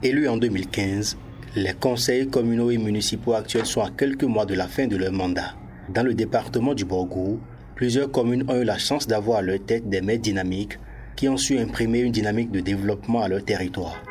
Élus en 2015, les conseils communaux et municipaux actuels sont à quelques mois de la fin de leur mandat. Dans le département du Borgou, plusieurs communes ont eu la chance d'avoir à leur tête des maires dynamiques qui ont su imprimer une dynamique de développement à leur territoire.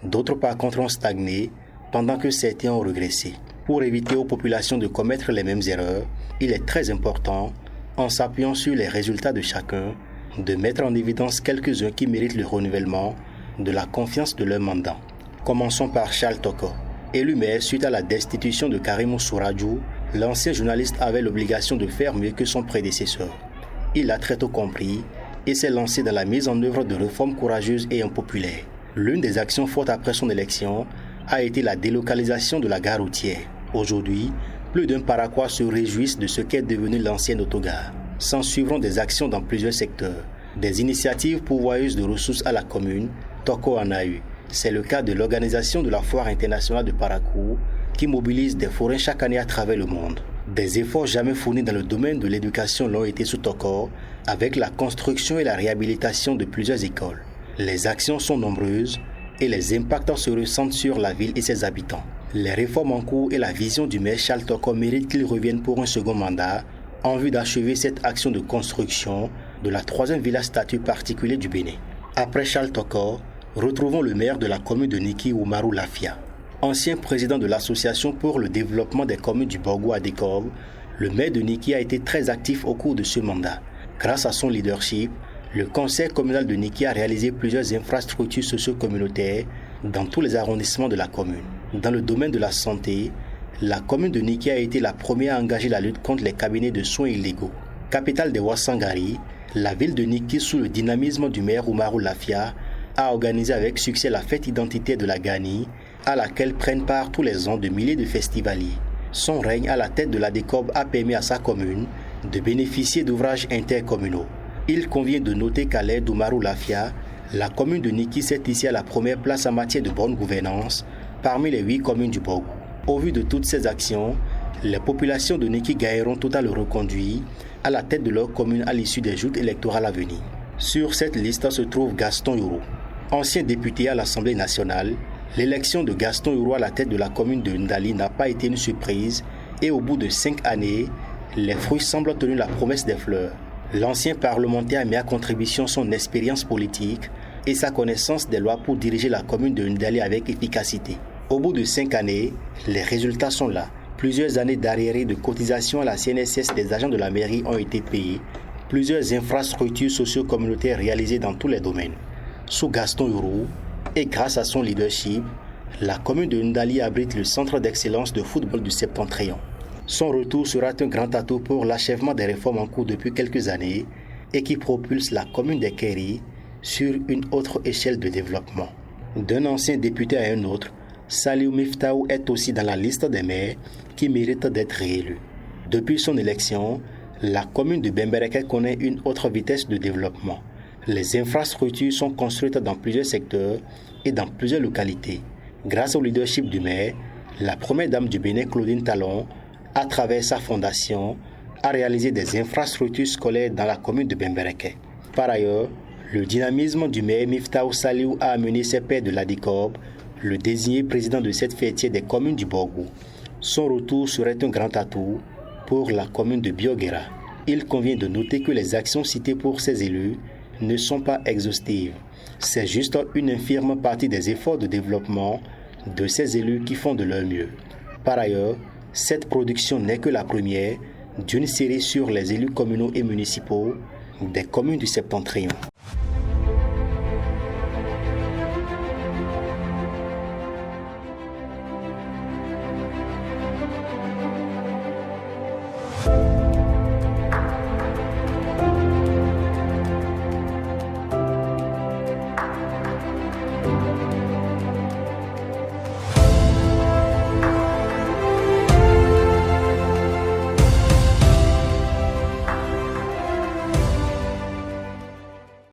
D'autres par contre ont stagné pendant que certains ont régressé. Pour éviter aux populations de commettre les mêmes erreurs, il est très important, en s'appuyant sur les résultats de chacun, de mettre en évidence quelques-uns qui méritent le renouvellement de la confiance de leur mandat. Commençons par Charles Toko. Élu maire suite à la destitution de Karimou Souradjou, l'ancien journaliste avait l'obligation de faire mieux que son prédécesseur. Il l'a très tôt compris et s'est lancé dans la mise en œuvre de réformes courageuses et impopulaires. L'une des actions fortes après son élection a été la délocalisation de la gare routière. Aujourd'hui, plus d'un Paraquois se réjouissent de ce qu'est devenu l'ancienne autogare. S'en suivront des actions dans plusieurs secteurs. Des initiatives pourvoyeuses de ressources à la commune, Toko en a eu. C'est le cas de l'organisation de la Foire internationale de Parakou, qui mobilise des forains chaque année à travers le monde. Des efforts jamais fournis dans le domaine de l'éducation l'ont été sous Toko, avec la construction et la réhabilitation de plusieurs écoles. Les actions sont nombreuses et les impacts se ressentent sur la ville et ses habitants. Les réformes en cours et la vision du maire Charles Toko méritent qu'il revienne pour un second mandat en vue d'achever cette action de construction de la 3e villa statut particulier du Bénin. Après Charles Toko, retrouvons le maire de la commune de Niki, Oumarou Lafia. Ancien président de l'association pour le développement des communes du Borgou à Décob, le maire de Niki a été très actif au cours de ce mandat. Grâce à son leadership, le conseil communal de Niki a réalisé plusieurs infrastructures socio-communautaires dans tous les arrondissements de la commune. Dans le domaine de la santé, la commune de Niki a été la première à engager la lutte contre les cabinets de soins illégaux. Capitale des Ouassangari, la ville de Niki, sous le dynamisme du maire Oumarou Lafia, a organisé avec succès la fête identitaire de la Gani, à laquelle prennent part tous les ans de milliers de festivaliers. Son règne à la tête de la Décob a permis à sa commune de bénéficier d'ouvrages intercommunaux. Il convient de noter qu'à l'ère d'Oumarou Lafia, la commune de Niki s'est ici à la première place en matière de bonne gouvernance parmi les 8 communes du Borgou. Au vu de toutes ces actions, les populations de Niki gagneront tout à le reconduire à la tête de leur commune à l'issue des joutes électorales à venir. Sur cette liste se trouve Gaston Yoro. Ancien député à l'Assemblée nationale, l'élection de Gaston Yoro à la tête de la commune de Ndali n'a pas été une surprise et au bout de 5 années, les fruits semblent tenir la promesse des fleurs. L'ancien parlementaire met à contribution son expérience politique et sa connaissance des lois pour diriger la commune de Ndali avec efficacité. Au bout de 5 années, les résultats sont là. Plusieurs années d'arriérés de cotisation à la CNSS des agents de la mairie ont été payés. Plusieurs infrastructures socio-communautaires réalisées dans tous les domaines. Sous Gaston Yoro et grâce à son leadership, la commune de Ndali abrite le centre d'excellence de football du Septentrion. Son retour sera un grand atout pour l'achèvement des réformes en cours depuis quelques années et qui propulse la commune des Kéri sur une autre échelle de développement. D'un ancien député à un autre, Saliou Miftaou est aussi dans la liste des maires qui méritent d'être réélus. Depuis son élection, la commune de Bembereke connaît une autre vitesse de développement. Les infrastructures sont construites dans plusieurs secteurs et dans plusieurs localités. Grâce au leadership du maire, la première dame du Bénin, Claudine Talon, à travers sa fondation, a réalisé des infrastructures scolaires dans la commune de Bembereke. Par ailleurs, le dynamisme du maire Miftaou Saliou a amené ses pairs de la Décob, le désigné président de cette fêtière des communes du Borgou. Son retour serait un grand atout pour la commune de Bioguera. Il convient de noter que les actions citées pour ces élus ne sont pas exhaustives. C'est juste une infime partie des efforts de développement de ces élus qui font de leur mieux. Par ailleurs, cette production n'est que la première d'une série sur les élus communaux et municipaux des communes du Septentrion.